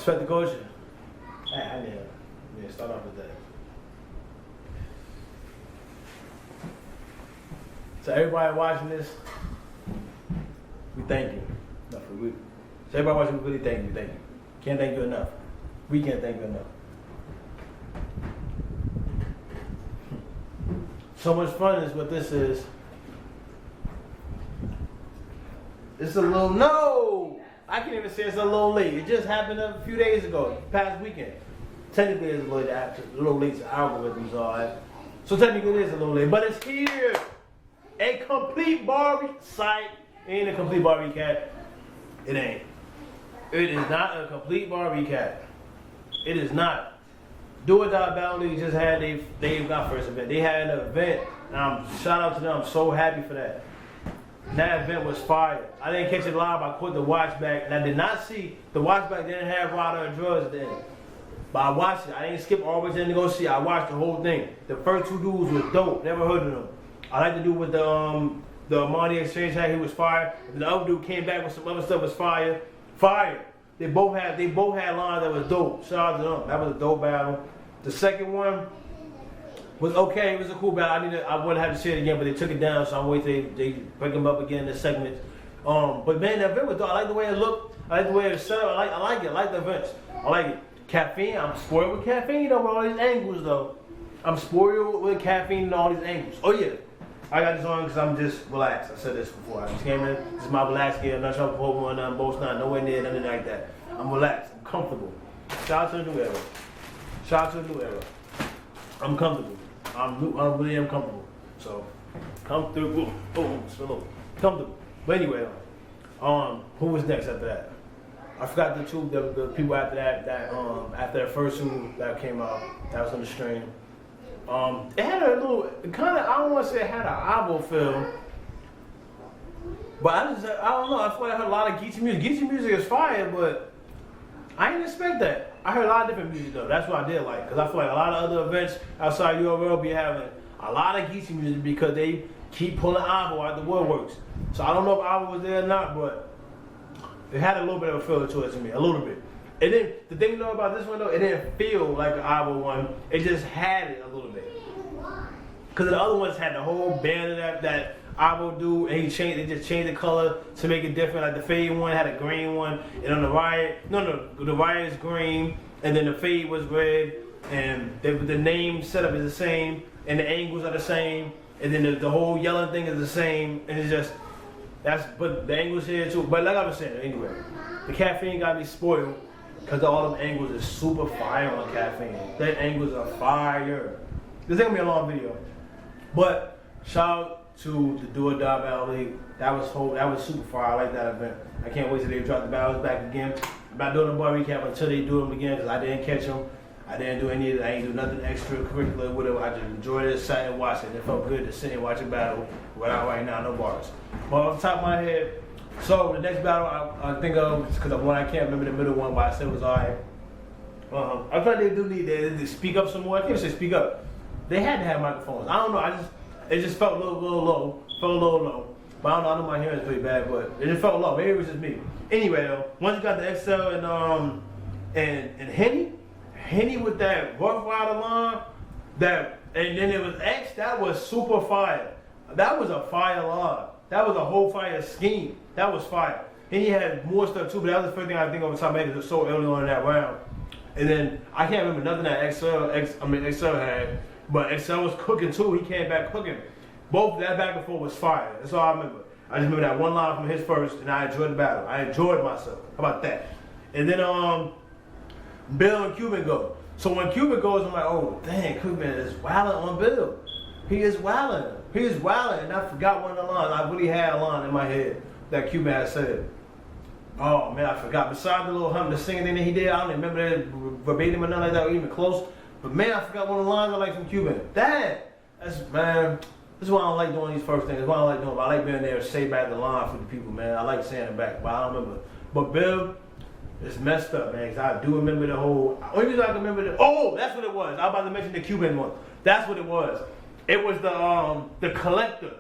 Respect the culture. Hey, I need to start off with that. So everybody watching this, we thank you. No, for real. So everybody watching, we really thank you. Thank you. Can't thank you enough. We can't thank you enough. So much fun is what this is. It's a little, no! I can't even say it's a little late. It just happened a few days ago, past weekend. Technically it's a little late to algorithms, alright. So technically it is a little late, but it's here. A complete Barbie site. Ain't a complete Barbie cat. It ain't. It is not a complete Barbie cat. It is not. Do It Die Battle League just had they got first event. They had an event, and shout out to them. I'm so happy for that. That event was fire. I didn't catch it live. I put the watch back, and I did not see the watch back. Didn't have Ryder and Drugs then, but I watched it. I didn't skip all the way in to go see. I watched the whole thing. The first two dudes was dope. Never heard of them. I like to do with the Money Exchange had. He was fire. And the other dude came back with some other stuff. Was fire. Fire. They both had lines that was dope. Shout out to them. That was a dope battle. The second one was okay. It was a cool battle. I wouldn't have to see it again, but they took it down, so I'm waiting they break them up again in the segments. But man, that event was dope. I like the way it looked. I like the way it was set up. I like it. I like the events. I like it. Caffeine. I'm spoiled with caffeine though, with all these angles though. I'm spoiled with caffeine and all these angles. Oh yeah. I got this on because I'm just relaxed. I said this before. I just came in. This is my relaxed gear. I'm not trying to put one on both sides. Nowhere near nothing like that. I'm relaxed. I'm comfortable. Shout out to the new era. Shout out to the new era. I'm comfortable. I really am comfortable. So, comfortable. Boom. Slow. Comfortable. But anyway, who was next after that? I forgot the people after that after that first two that came out. That was on the stream. It had a little, kind of, I don't want to say it had an album feel, but I don't know, I feel like I heard a lot of Geechee music. Geechee music is fire, but I didn't expect that. I heard a lot of different music though, that's what I did like, because I feel like a lot of other events outside URL be having a lot of Geechee music because they keep pulling Avo out the woodworks. So I don't know if Avo was there or not, but it had a little bit of a feel to it to me, a little bit. And then the thing though about this one though, it didn't feel like an Avo one. It just had it a little bit. Cause the other ones had the whole band of that Avo do, and they just changed the color to make it different. Like the Fade one had a green one, and on the Riot, the Riot is green, and then the Fade was red, and the name setup is the same, and the angles are the same, and then the whole yellow thing is the same, and it's just but the angles here too. But like I was saying, anyway, the caffeine got me spoiled. Because all them angles is super fire on caffeine. That angles are fire. This ain't gonna be a long video. But shout out to the Do It Die Battle League. That was super fire. I like that event. I can't wait till they drop the battles back again. I'm not doing a bar recap until they do them again because I didn't catch them. I didn't do any of it. I ain't do nothing extracurricular with it. I just enjoyed it, sat and watched it. It felt good to sit and watch a battle without right now, no bars. But off the top of my head, so the next battle I think of, because I can't remember the middle one, but I said it was alright. I thought they do need to speak up some more. I can't say speak up. They had to have microphones. I don't know. It just felt a little low. But I don't know. I know my hearing is pretty bad, but it just felt low. Maybe it was just me. Anyway, though, once you got the XL and Henny with that Rough Rider line, and then it was X. That was super fire. That was a fire line. That was a whole fire scheme. That was fire. And he had more stuff too, but that was the first thing I think over time made it so early on in that round. And then I can't remember nothing that XL had, but XL was cooking too. He came back cooking. Both that back and forth was fire. That's all I remember. I just remember that one line from his first, and I enjoyed the battle. I enjoyed myself. How about that? And then Bill and Cuban go. So when Cuban goes, I'm like, oh dang, Cuban is wilding on Bill. He is wilding. And I forgot one of the lines. I really had a line in my head that Cuban had said. Oh man, I forgot. Besides the little the singing thing that he did, I don't even remember that verbatim or nothing like that, or even close. But man, I forgot one of the lines I like from Cuban. This is why I don't like doing these first things. This is why I don't like doing. I like being there to say back the line for the people, man. I like saying it back, but I don't remember. But Bill, it's messed up, man. Cause I do remember the whole. Only reason I can remember oh, that's what it was. I was about to mention the Cuban one. That's what it was. It was the collector.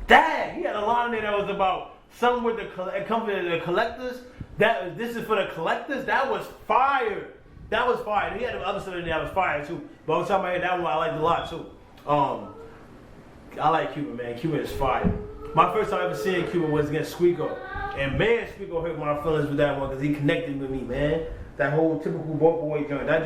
Dang, he had a line in there that was about something with the collectors. This is for the collectors. That was fire. That was fire. He had the other stuff in there that was fire too. But on top of my head, that one I liked a lot too. I like Cuban, man. Cuban is fire. My first time ever seeing Cuban was against Squeako. And man, Squeako hurt my feelings with that one because he connected with me, man. That whole typical boy joint. That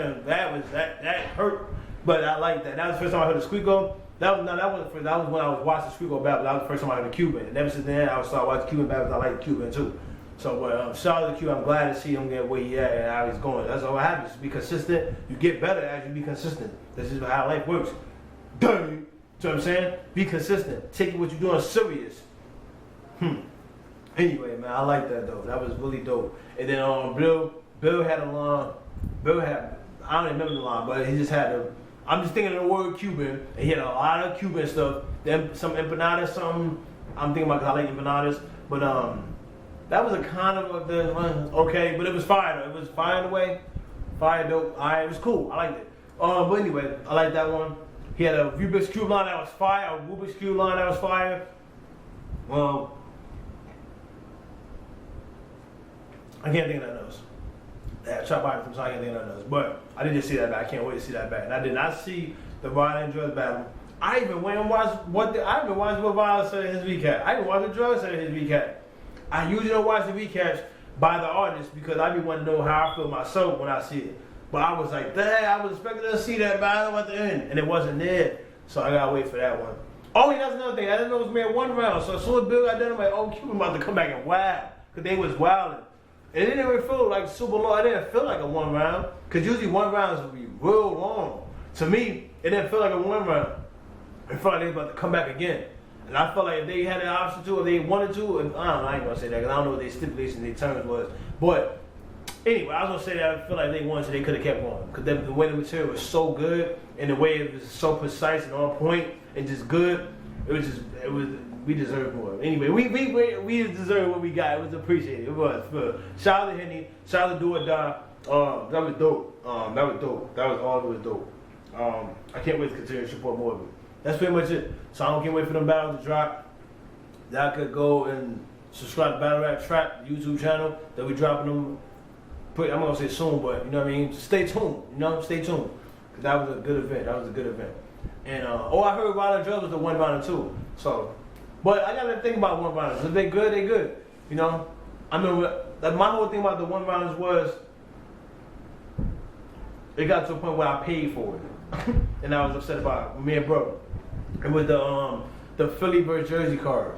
hurt. But I like that. That was the first time I heard of Squeako. That was when I was watching Squeako battle. That was the first time I heard of Cuban. And ever since then, I started watching Cuban battles. I like Cuban too. So, shout out to Cuban. I'm glad to see him get where he at and how he's going. That's all I have. Just be consistent. You get better as you be consistent. This is how life works. Dang. You know what I'm saying? Be consistent. Take what you're doing serious. Anyway, man, I like that though. That was really dope. And then Bill had a line. I don't even remember the line, but he just had I'm just thinking of the word Cuban, and he had a lot of Cuban stuff. Then some empanadas, something. I'm thinking about because I like empanadas, but that was a kind of the okay, but it was fire though. It was fire in a way. Fire dope. Alright, it was cool. I liked it. But anyway, I like that one. He had a Rubik's Cube line that was fire, a Rubik's Cube line that was fire. I can't think of nothing else. Yeah, try to buy it from I can't think of nothing else. But I did just see that back. I can't wait to see that back. And I did not see the Ryan and Drugs battle. I even went and watched what Ryan said in his recap. I even watched the Drugs said in his recap. I usually don't watch the recaps by the artist because I be wanting to know how I feel myself when I see it. But I was like, dang, I was expecting to see that battle at the end, and it wasn't there. So I gotta wait for that one. Oh, and that's another thing. I didn't know it was made one round. So as soon as Bill got done, I'm like, oh, Cuban about to come back and wow, because they was wilding. And it didn't even feel like super long. It didn't feel like a one round, because usually one rounds would be real long. To me, it didn't feel like a one round. It felt like they were about to come back again. And I felt like if they had an option to, if they wanted to, and I don't know, I ain't gonna say that because I don't know what their stipulations, their terms was. But anyway, I was gonna say that I feel like they wanted to, they could have kept going. Because the way the material was so good, and the way it was so precise and on point and just good, we deserved more. Anyway, we deserved what we got. It was appreciated. It was. Shout out to Henny, shout out to Do or Die. That was dope. That was dope. That was all that was dope. I can't wait to continue to support more of it. That's pretty much it. So I can't wait for them battles to drop. Y'all could go and subscribe to Battle Rap Trap YouTube channel that we dropping them. I'm gonna say soon, but you know what I mean. Stay tuned. You know, stay tuned. Cause that was a good event. And I heard Wild Drugs was the 1 round 2. So, but I gotta think about 1 rounders. If they good, they good. You know, I mean, like my whole thing about the 1 rounders was it got to a point where I paid for it, and I was upset about me and bro. It was the Philly versus Jersey card.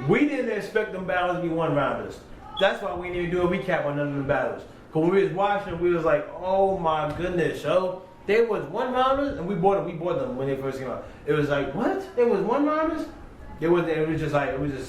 We didn't expect them battles to be 1 rounders. That's why we didn't even do a recap on none of them battles. Cause when we was watching, we was like, oh my goodness, yo. They was 1 rounders, and we bought them when they first came out. It was like, what? It was 1 rounders? It was just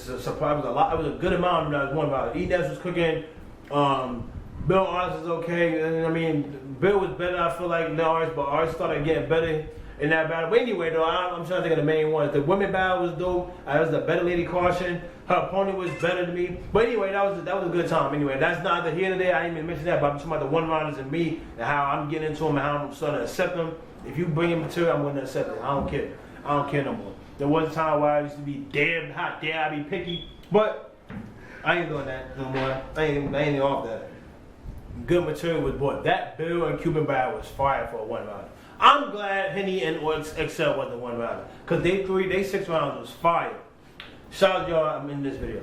a surprise. It was a lot. It was a good amount of them that was 1 rounder. E-Ness was cooking. Bill Arts was okay. And I mean, Bill was better, I feel like, than Arts, but Arts started getting better in that battle. But anyway, though, I'm trying to think of the main ones. The women battle was dope. That was the better lady Caution. Her opponent was better than me. But anyway, that was a good time. Anyway, that's not the here and there. I didn't even mention that, but I'm talking about the 1 rounders and me and how I'm getting into them and how I'm starting to accept them. If you bring in material, I'm going to accept it. I don't care. I don't care no more. There was a time where I used to be damn hot, I be picky, but I ain't doing that no more. I ain't off that. Good material was bought. That Bill and Cuban battle was fire for a 1 rounder. I'm glad Henny and Excel wasn't 1 rounder, because they 6 rounds was fire. Shout out y'all, I'm in this video.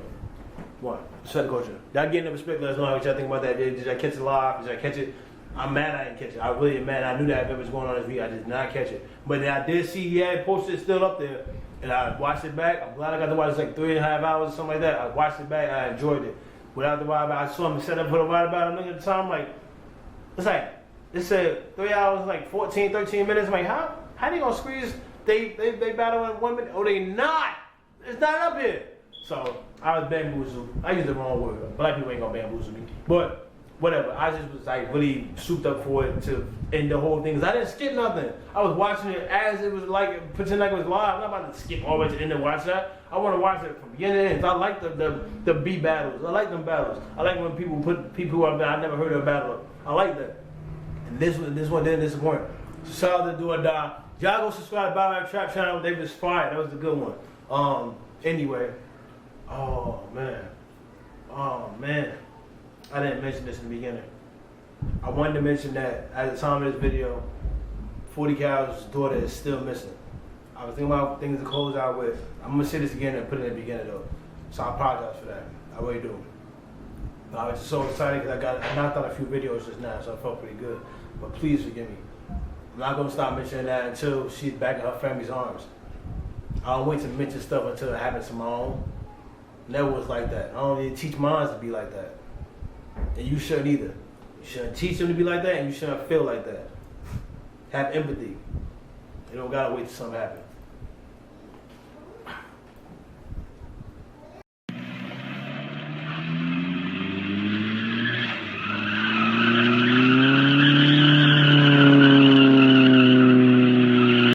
1. Set the culture. Y'all getting the respect, let us know what y'all think about that. Did y'all catch it live? Did y'all catch it? I'm mad I didn't catch it. I really am mad. I knew that if it was going on this video, I did not catch it. But then I did see, yeah, posted it still up there. And I watched it back. I'm glad I got to watch it like 3.5 hours or something like that. I watched it back. I enjoyed it. Without the ride battle, I saw him set up for the ride battle. I'm looking at the time, like, it said 3 hours, like 14, 13 minutes. I'm like, how they gonna squeeze they battle in 1 minute? Oh, they not. It's not up here. So I was bamboozled. I used the wrong word. Black people ain't gonna bamboozle me. But whatever. I just was like really souped up for it to end the whole thing. Cause I didn't skip nothing. I was watching it as it was like, pretending like it was live. I'm not about to skip all the way to the end and watch that. I want to watch it from beginning to end. I like the B battles. I like them battles. I like when people put people who I've never heard of a battle up. I like that. And this one didn't disappoint. So shout out to Do or Die. Y'all go subscribe to Battle Rap Trap channel. They was fire. That was a good one. Anyway. Oh man. I I didn't mention this in the beginning. I wanted to mention that at the time of this video, 40 Cal's daughter is still missing. I was thinking about things to close out with. I'm gonna say this again and put it in the beginning though. So I apologize for that. I really do. I was just so excited because I knocked out a few videos just now, so I felt pretty good. But please forgive me. I'm not gonna stop mentioning that until she's back in her family's arms. I don't wait to mention stuff until it happens to my own. Never was like that. I don't need to teach mine to be like that. And you shouldn't either. You shouldn't teach them to be like that, and you shouldn't feel like that. Have empathy. You don't gotta wait till something happens.